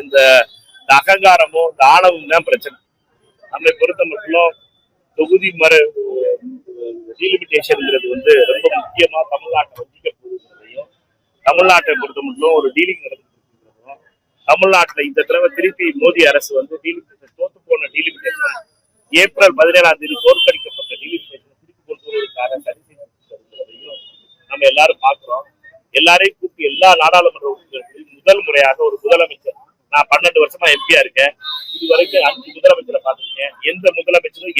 இந்த அகங்காரமும் இந்த ஆணவம் தான் பிரச்சனை. நம்மை பொறுத்த மட்டும் தொகுதி டீலிமிட்டேஷன்ங்கிறது வந்து ரொம்ப முக்கியமா தமிழ்நாட்டை வஞ்சிக்க போகுதுன்றதையும், தமிழ்நாட்டை பொறுத்த மட்டும் ஒரு டீலிங் நடந்துருக்கிறதும், தமிழ்நாட்டுல இந்த தடவை திருப்பி மோடி அரசு வந்து டீலிமிட்டேஷன் தோத்து போன டீலிமிட்டேஷன் ஏப்ரல் 17 தோற்கடிக்கப்பட்ட டீலிமிட்டேஷன் திருப்பி கொண்டு வருவதற்காக சரி செய்யப்பட்டிருக்கிறதையும் நம்ம எல்லாரும் பாக்குறோம். எல்லாரையும் கூப்பி எல்லா நாடாளுமன்ற உறுப்பினர்களையும் முதல் முறையாக ஒரு முதலமைச்சர், நான் 12 வருஷமா எம்பியா இருக்கேன், இதுவரைக்கும் 5 முதலமைச்சரை பார்த்திருக்கேன். எந்த முதலமைச்சரும்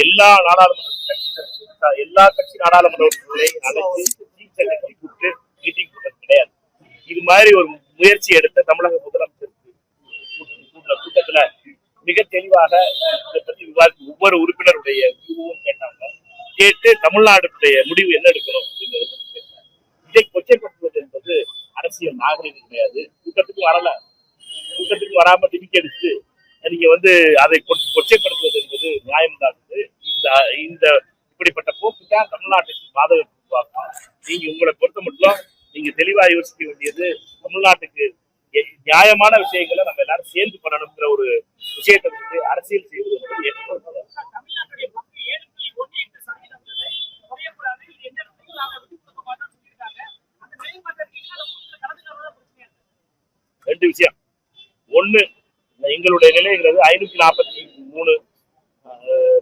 எல்லா கட்சி நாடாளுமன்ற உறுப்பினர்களையும் அழைத்து சீஃப் செக்ரட்டரி கூப்பிட்டு மீட்டிங் போட்டது கிடையாது. இது மாதிரி ஒரு முயற்சி எடுத்த தமிழக முதலமைச்சர் கூட்டத்துல மிக தெளிவாக இதை பற்றி விவாதித்து ஒவ்வொரு உறுப்பினருடைய முடிவும் கேட்டாங்க. கேட்டு தமிழ்நாடுடைய முடிவு என்ன எடுக்கணும் அப்படிங்கிறது இதை கொச்சைப்படுத்துவது என்பது அரசியல் நாகரிகம் கிடையாது. கூட்டத்துக்கு வரல, கூட்டத்துக்கு வராம டிமிக்கி அடிச்சு நீங்க வந்து அதை கொச்சைப்படுத்துவது என்பது நியாயம்தான். இந்த இப்படிப்பட்ட போக்கு தான் தமிழ்நாட்டுக்கு பாதகத்தை உருவாக்கும். நீங்க உங்களை பொறுத்த மட்டும் நீங்க தெளிவா யோசிக்க வேண்டியது, தமிழ்நாட்டுக்கு நியாயமான விஷயங்களை நம்ம எல்லாரும் சேர்ந்து பண்ணணுங்கிற ஒரு விஷயத்தை வந்து அரசியல் செய்வது என்பது ஏற்றுக்கொள்வது. ரெண்டு விஷயம். ஒண்ணு, எங்களுடைய நிலைங்கிறது 543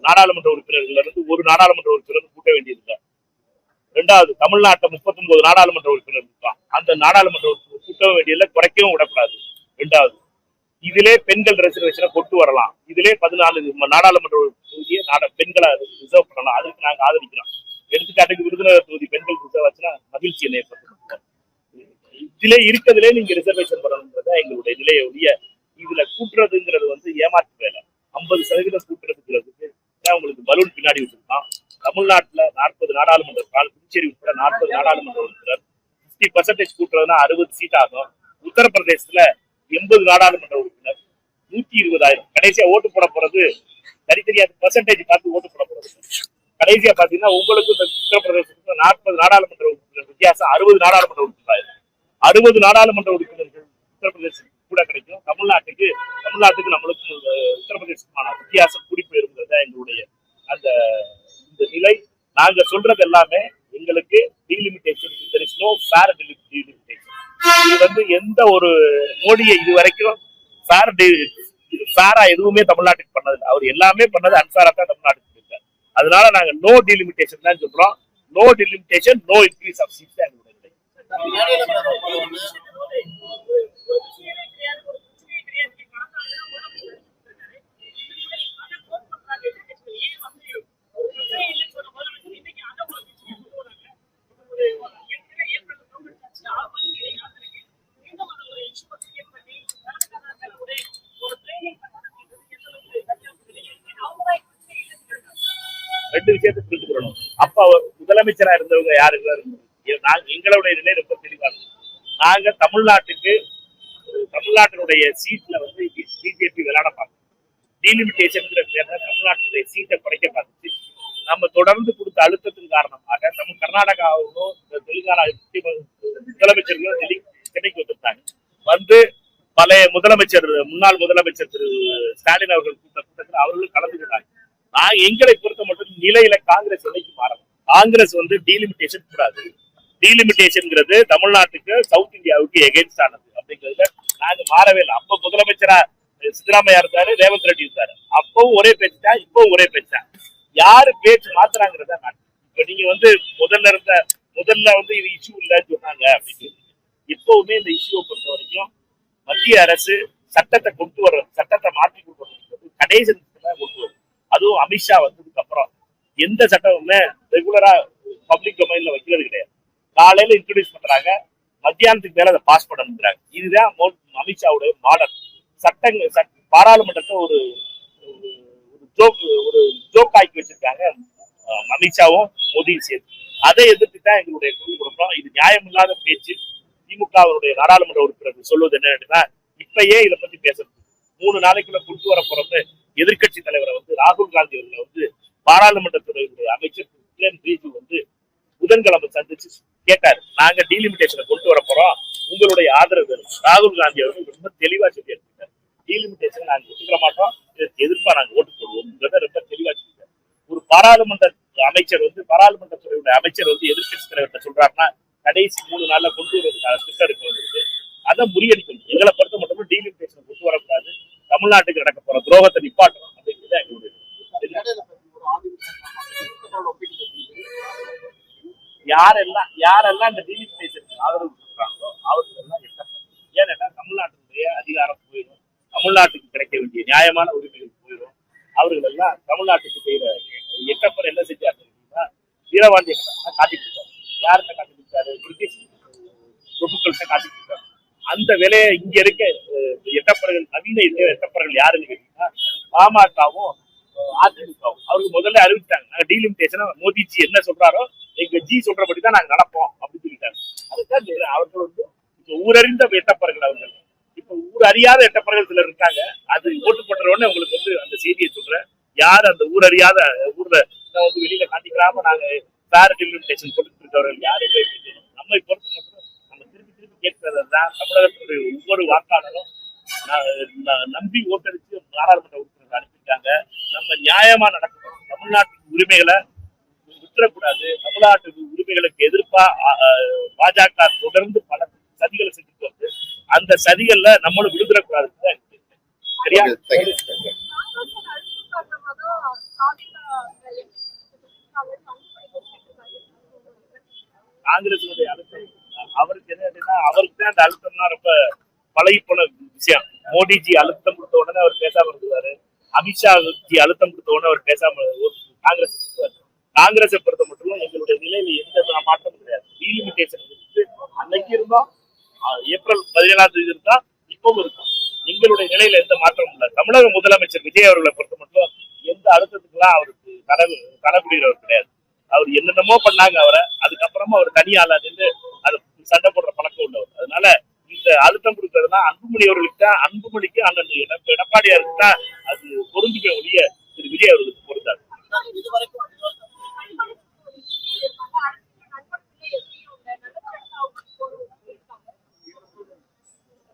நாடாளுமன்ற உறுப்பினர்கள் இருந்து ஒரு நாடாளுமன்ற உறுப்பினர் கூட்ட வேண்டியது. ரெண்டாவது, தமிழ்நாட்டை 39 நாடாளுமன்ற உறுப்பினர் இருக்கான். அந்த நாடாளுமன்ற உறுப்பினர் கூட்ட வேண்டியதுல குறைக்கவும் விடக்கூடாது. ரெண்டாவது, இதிலே பெண்கள் ரிசர்வேஷனை கொண்டு வரலாம். இதிலே 14 நாடாளுமன்ற தொகுதியை பெண்களை ரிசர்வ் பண்ணலாம். அதுக்கு நாங்க ஆதரிக்கிறோம். எடுத்துக்காட்டுக்கு விருதுநகர் தொகுதி பெண்கள் ரிசர்வ் ஆச்சுன்னா மகிழ்ச்சி ஏற்படுத்தும். இதுல இருக்கிறதுலே நீங்க ரிசர்வேஷன் பண்ணணும்ன்றத எங்களுடைய நிலையுடைய. இதுல கூட்டுறதுங்கிறது வந்து ஏமாற்று வேலை. 50% கூட்டுறதுங்கிறதுக்கு உங்களுக்கு பலூன் பின்னாடி வச்சிருக்கான். தமிழ்நாட்டுல 40 நாடாளுமன்ற, புதுச்சேரி உட்பட 40 நாடாளுமன்ற உறுப்பினர், 50% கூட்டுறதுனா 60 சீட் ஆகும். உத்தரப்பிரதேசத்துல 80 நாடாளுமன்ற உறுப்பினர், 120,000. கடைசியா ஓட்டு போட போறது தனித்தனியாக பெர்சன்டேஜ் பார்த்து ஓட்டு போட போறது. கடைசியா பாத்தீங்கன்னா உங்களுக்கு உத்தரப்பிரதேசத்துக்கு 40 நாடாளுமன்ற உறுப்பினர் வித்தியாசம் 60 நாடாளுமன்ற உறுப்பினர். 60 நாடாளுமன்ற உறுப்பினர்கள் உத்தரப்பிரதேசத்துக்கு கூட கிடைக்கும். தமிழ்நாட்டுக்கு நம்மளுக்கும் உத்தரப்பிரதேசமான வித்தியாசம் கூடி போயிருங்கிறத எங்களுடைய அந்த இந்த நிலை. நாங்க சொல்றது எல்லாமே எங்களுக்கு delimitation, there is no fair delimitation. இது வந்து எந்த ஒரு மோடியை இது வரைக்கும் ஃபேரா எதுவுமே தமிழ்நாட்டுக்கு பண்ணது. அவர் எல்லாமே பண்ணது அன்ஃபேரா தான் தமிழ்நாட்டுக்கு இருக்காரு. அதனால நாங்க நோ டீலிமிட்டேஷன் தான் சொல்றோம். No delimitation, no increase of seats தான் எங்களுடைய நிலை. ரெண்டு விஷயத்தை புரிஞ்சுக்கணும். அப்ப அவர் முதலமைச்சரா இருந்தவங்க யாருக்கு? எங்களுடைய நிலை ரொம்ப தெளிவாக. நாங்க தமிழ்நாட்டினுடைய சீட்ல வந்து பிஜேபி விளையாட பார்க்கணும். டீலிமிட்டேஷன் பேர்ல தமிழ்நாட்டினுடைய சீட்டை குறைக்க பார்த்துச்சு. நம்ம தொடர்ந்து கொடுத்த அழுத்தத்தின் காரணமாக நம்ம கர்நாடகாவும் தெலுங்கானா முதலமைச்சர்களும் சென்னைக்கு வந்திருந்தாங்க. வந்து பழைய முன்னாள் முதலமைச்சர் திரு ஸ்டாலின் அவர்கள் கூட்டத்தில் அவர்களும் கலந்து கொண்டாங்க. எங்களை பொறுத்த மட்டும் நிலையில காங்கிரஸ் நிலைக்கு மாறணும். காங்கிரஸ் வந்து டீலிமிட்டேஷன் கூடாது. டீலிமிட்டேஷன் தமிழ்நாட்டுக்கு சவுத் இந்தியாவுக்கு எகென்ஸ்ட் ஆனது அப்படிங்கிறதுல நாங்க மாறவே இல்லை. அப்ப முதலமைச்சரா சித்தராமையா இருந்தாரு, ரேவந்த் ரெட்டி இருந்தாரு. அப்பவும் ஒரே பேச்சு தான், இப்பவும் ஒரே பேச்சு தான். யாரு பேச்சு மாத்துறாங்கிறத இப்ப நீங்க வந்து முதல்ல வந்து இது இஷ்யூ இல்லைன்னு சொன்னாங்க அப்படின்னு. இப்பவுமே இந்த இஷ்யூவை பொறுத்த வரைக்கும் மத்திய அரசு சட்டத்தை மாற்றி கொண்டு வர்றது கடைசி கொண்டு வரும். அதுவும் அமித்ஷா வந்ததுக்கு அப்புறம் எந்த சட்டமுமே ரெகுலரா பப்ளிக் டொமைன்ல வைக்கிறது கிடையாது. காலையில இன்ட்ரோடியூஸ் பண்றாங்க, மத்தியானத்துக்கு மேல அதை பாஸ் பண்ணணுங்கிறாங்க. இதுதான் அமித்ஷாவுடைய மாடல். பாராளுமன்றத்தை ஒரு ஜோக் ஆக்கி வச்சிருக்காங்க அமித்ஷாவும் மோடியும் சேர்த்து. அதை எதிர்த்து தான் எங்களுடைய குரல் கொடுப்போம். இது நியாயமில்லாத பேச்சு. திமுகவுடைய நாடாளுமன்ற உறுப்பினர்கள் சொல்வது என்னன்னா, இப்பயே இதை பத்தி பேசுறது 3 நாளைக்குள்ள கொண்டு வர போறது எதிர்கட்சி தலைவரை வந்து ராகுல் காந்தி அவர்களை வந்து பாராளுமன்றத்துடைய அமைச்சர் கிரண் ரிஜிஜு வந்து புதன்கிழமை சந்திச்சு கேட்டாரு, நாங்க டீலிமிட்டேஷனை கொண்டு வர போறோம், உங்களுடைய ஆதரவு வேணும். ராகுல் காந்தி அவர்கள் ரொம்ப தெளிவா சொல்லியிருக்காரு, டீலிமிட்டேஷன் நாங்க ஒத்துக்கிற மாட்டோம், இதற்கு எதிர்ப்பா நாங்க ஓட்டு போடுவோம் ரொம்ப தெளிவா சொல்லியிருக்காரு. ஒரு பாராளுமன்ற அமைச்சர் பாராளுமன்றத்துறையுடைய அமைச்சர் எதிர்கட்சி தலைவர்கிட்ட சொல்றாருன்னா கடைசி 3 நாள்ல கொண்டு வருவதற்கான திட்டம் இருக்கு, அதை முறியடிக்கணும். எங்களை பொறுத்த மட்டும் டீலிமிட்டேஷன் கொண்டு வரக்கூடாது, தமிழ்நாட்டுக்கு நடக்க போற துரோகத்தை நிப்பாட்டணும் அப்படிங்கிறது எங்களுடைய யாரெல்லாம் இந்த டீலிமிட்டேஷனுக்கு ஆதரவு கொடுக்குறாங்களோ அவர்களெல்லாம் ஏன்னா தமிழ்நாட்டினுடைய அதிகாரம் போயிடும், தமிழ்நாட்டுக்கு கிடைக்க வேண்டிய நியாயமான உரிமைகள் போயிடும். அவர்கள் எல்லாம் தமிழ்நாட்டுக்கு செய்யற எட்டப்பர் என்ன செஞ்சாரு, வீரபாண்டிய காட்டிட்டு இருக்காரு. யார்கிட்ட காட்டிட்டு இருக்காரு? பிரிட்டிஷ் பிரபுக்கள்கிட்ட காட்டிட்டு இருக்காரு. அந்த வேலையை இங்க இருக்க எட்டப்பர்கள், நவீன எட்டப்பர்கள் யாருன்னு கேட்டீங்கன்னா பாமகவும் அதிமுகவும். அவருக்கு முதல்ல அறிவிச்சிட்டாங்க, நாங்க டீலிமிட்டேஷன் மோடிஜி என்ன சொல்றாரோ எங்க ஜி சொல்றபடிதான் நாங்க நடப்போம் அப்படின்னு சொல்லிட்டாங்க. அதுதான் அவர்கள் ஊரறிந்த எட்டப்பர்கள். அவர்கள் இப்ப ஊர் அறியாத எட்டப்பர்கள் சிலர் இருக்காங்க. அது ஓட்டு போட்ட உடனே உங்களுக்கு அந்த செய்தியை சொல்றேன், யார் அந்த ஊர் அறியாத ஊர்ல வெளியில காட்டிக்கிறாம நாங்க வேற டெலிமிட்டேஷன் கொடுத்துட்டு இருக்கவர்கள் யாரு? நம்மை பொறுத்த மட்டும் நம்ம திருப்பி கேட்கிறதுதான் தமிழகத்துடைய ஒவ்வொரு வாக்காளரும் நம்பி ஓட்டடிச்சு நாடாளுமன்ற உறுப்பினர்கள் அனுப்பிட்டாங்க. நம்ம நியாயமா நடக்கணும், தமிழ்நாட்டின் உரிமைகளை விட்டுறக்கூடாது. தமிழ்நாட்டு உரிமைகளுக்கு எதிர்ப்பா பாஜக தொடர்ந்து பல சதிகளை செஞ்சுட்டு வருது. அந்த சதிகள்ல நம்மளும் விடுதரக்கூடாது. சரியா? காங்கிரசுடைய அழுத்தம் அவருக்கு என்ன, அவருக்கு தான் அந்த அழுத்தம்னா ரொம்ப பழகி போன விஷயம். மோடிஜி அழுத்தம் கொடுத்த உடனே அவர் பேசாம இருந்துவாரு, அமித்ஷா ஜி அழுத்தம் கொடுத்த உடனே அவர் பேசாம காங்கிரஸ் காங்கிரஸை பொறுத்த மட்டும் எங்களுடைய நிலையில எந்த மாற்றமும் கிடையாது. டீலிமிட்டேஷன் அன்னைக்கு இருந்தோம், ஏப்ரல் 17ஆம் தேதி இருந்தா இப்பவும் இருக்கும். எங்களுடைய நிலையில எந்த மாற்றமும் இல்லை. தமிழக முதலமைச்சர் விஜய் அவர்களை பொறுத்த மட்டும் எந்த அழுத்தத்துக்குலாம் அவருக்கு தலைப்பிடுகிறவர் கிடையாது. அவர் என்னென்னமோ பண்ணாங்க அவரை, அதுக்கப்புறமா அவர் தனியால நின்று அது சண்டை போடுற பழக்கம் உள்ளவர். அதனால இந்த அழுத்தம் கொடுக்கறதுனா அன்புமணி அவர்களுக்கு தான், அன்புமணிக்கு அண்ணன் எடப்பாடியாருக்கு தான் அது பொருந்துக்க ஒழிய திரு விஜய் அவர்களுக்கு பொருந்தாது.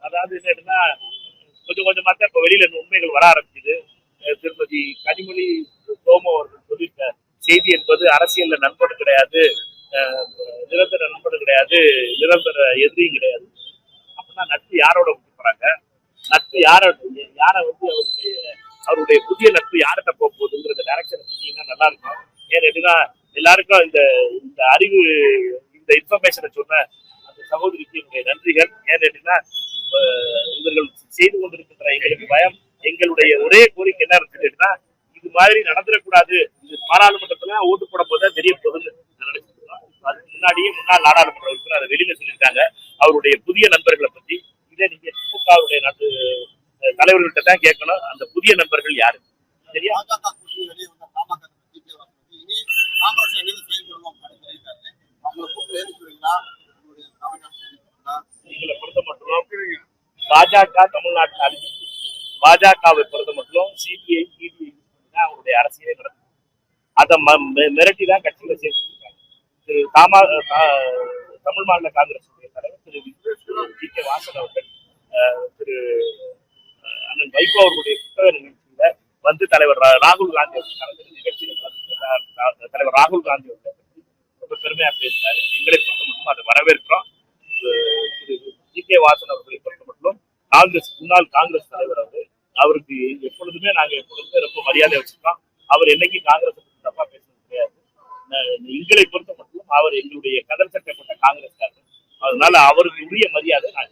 அதாவது என்னன்னா கொஞ்சம் கொஞ்சமா தான் இப்ப வெளியில உண்மைகள் வர ஆரம்பிக்குது. திருமதி கனிமொழி சோமு அவர்கள் சொல்லியிருக்க செய்தி என்பது அரசியல்ல நண்பன் கிடையாது, நிரந்தர நண்பன் கிடையாது, நிரந்தர எதிரியும் கிடையாது. அப்படின்னா நட்பு யாரோட போறாங்க, நட்பு யாரை அவருடைய புதிய நட்பு யார்கிட்ட போக போகுதுங்கிற டைரக்ஷன் சொன்னீங்கன்னா நல்லா இருக்கும். ஏன்னா எல்லாருக்கும் இந்த அறிவு, இந்த இன்ஃபர்மேஷனை சொன்ன அந்த சகோதரிக்கு என்னுடைய நன்றிகள். ஏன்னா இவர்கள் செய்து கொண்டிருக்கின்ற எங்களுக்கு பயம், எங்களுடைய ஒரே கோரிக்கை என்ன இருக்குன்னா இது மாதிரி நடந்துடக்கூடாது. இது பாராளுமன்றத்துல ஓட்டு போட போதான் தெரிய போகுதுன்னு நினைச்சிருக்கோம். அதுக்கு முன்னாடியே முன்னாள் நாடாளுமன்ற உறுப்பினர் அதை வெளியில சொல்லியிருக்காங்க அவருடைய புதிய நண்பர்களை பத்தி. இதை நீங்க திமுகவுடைய நாட்டு தலைவர்கள்ட்ட தான் கேட்கணும், அந்த புதிய நண்பர்கள் யாரு? சரியா? எங்களை பொறுத்த மட்டும் பாஜக தமிழ்நாட்டில் அழிஞ்சு, பாஜகவை பொறுத்த மட்டும் சிபிஐ சிபிஐ அவருடைய அரசியலே நடக்கும். அதை மிரட்டி தான் கட்சியில சேர்த்துருக்காங்க. திரு தமிழ் மாநில காங்கிரஸ் தலைவர் திரு ஜி கே வாசன் அவர்கள் திரு அண்ணன் வைகோ அவர்களுடைய புத்தக நிகழ்ச்சியில தலைவர் ராகுல் காந்தி நிகழ்ச்சியில் தலைவர் ராகுல் காந்தி அவர்கள் ரொம்ப பெருமையா பேசினாரு. எங்களை பொறுத்த மட்டும் அதை வரவேற்கிறோம். திரு ஜி கே வாசன் அவர்களை பொறுத்த மட்டும் முன்னாள் காங்கிரஸ் தலைவர் அவருக்கு எப்பொழுதுமே ரொம்ப மரியாதை வச்சிருக்கோம். அவர் என்னைக்கு காங்கிரஸ் தப்பா பேசுறது கிடையாது. எங்களை பொறுத்த மட்டும் அவர் எங்களுடைய கதர் சட்டப்பட்ட காங்கிரஸ். அதனால அவருக்கு உரிய மரியாதை நான்